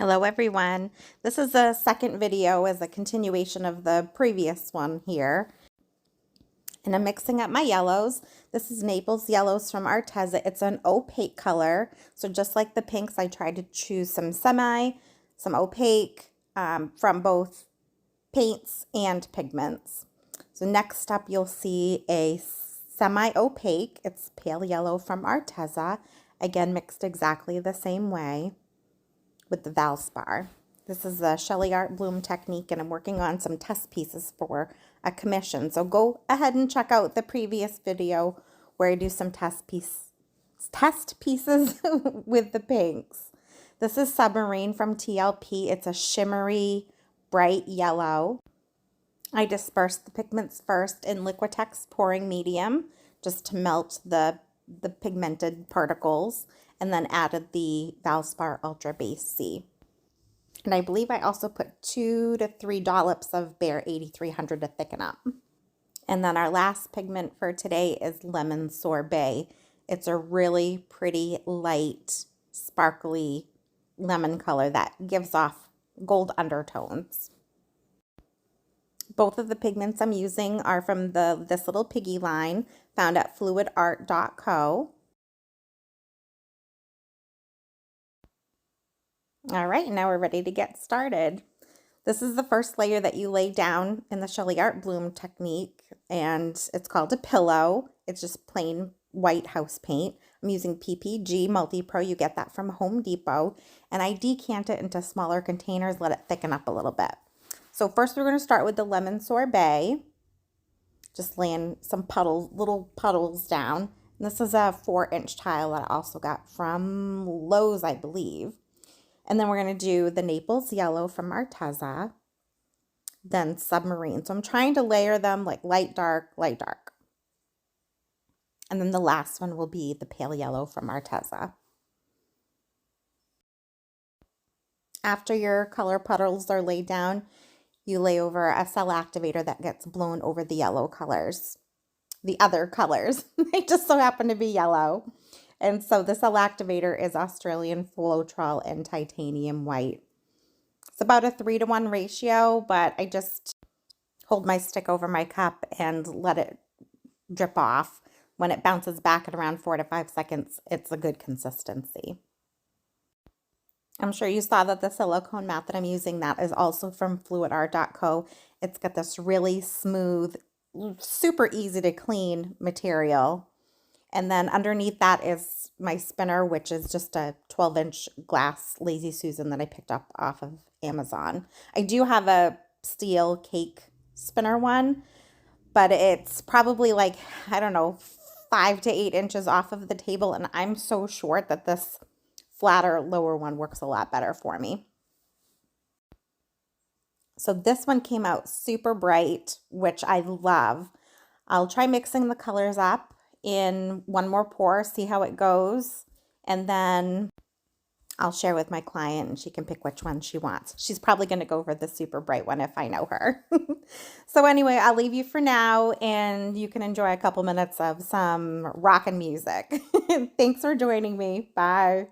Hello everyone. This is the second video as a continuation of the previous one here. And I'm mixing up my yellows. This is Naples yellows from Arteza. It's an opaque color. So just like the pinks, I tried to choose some opaque from both paints and pigments. So next up you'll see a semi-opaque. It's pale yellow from Arteza. Again, mixed exactly the same way with the Valspar. This is the Shelly Art Bloom technique, and I'm working on some test pieces for a commission. So go ahead and check out the previous video where I do some test pieces with the pinks. This is Submarine from TLP. It's a shimmery, bright yellow. I dispersed the pigments first in Liquitex pouring medium just to melt the pigmented particles, and then added the Valspar Ultra Base C. And I believe I also put 2 to 3 dollops of Bare 8300 to thicken up. And then our last pigment for today is Lemon Sorbet. It's a really pretty, light, sparkly lemon color that gives off gold undertones. Both of the pigments I'm using are from this little Piggy line found at fluidart.co. All right, now we're ready to get started. This is the first layer that you lay down in the Shelly Art Bloom technique, and it's called a pillow. It's just plain white house paint. I'm using PPG Multi-Pro. You get that from Home Depot, and I decant it into smaller containers, let it thicken up a little bit. So first we're going to start with the Lemon Sorbet, just laying some little puddles down. And this is a 4-inch tile that I also got from Lowe's, I believe. And then we're going to do the Naples yellow from Arteza, then Submarine. So I'm trying to layer them like light, dark, light, dark. And then the last one will be the pale yellow from Arteza. After your color puddles are laid down, you lay over a cell activator that gets blown over the yellow colors. The other colors, they just so happen to be yellow. And so this cell activator is Australian Floeteol and titanium white. It's about a 3-to-1 ratio, but I just hold my stick over my cup and let it drip off. When it bounces back at around 4 to 5 seconds, it's a good consistency. I'm sure you saw that the silicone mat that I'm using, that is also from fluidart.co. It's got this really smooth, super easy to clean material. And then underneath that is my spinner, which is just a 12-inch glass Lazy Susan that I picked up off of Amazon. I do have a steel cake spinner one, but it's probably like, I don't know, 5 to 8 inches off of the table. And I'm so short that this flatter lower one works a lot better for me. So this one came out super bright, which I love. I'll try mixing the colors up in one more pour, see how it goes, and then I'll share with my client and she can pick which one she wants. She's probably going to go for the super bright one if I know her. So anyway, I'll leave you for now, and you can enjoy a couple minutes of some rockin' music. Thanks for joining me. Bye.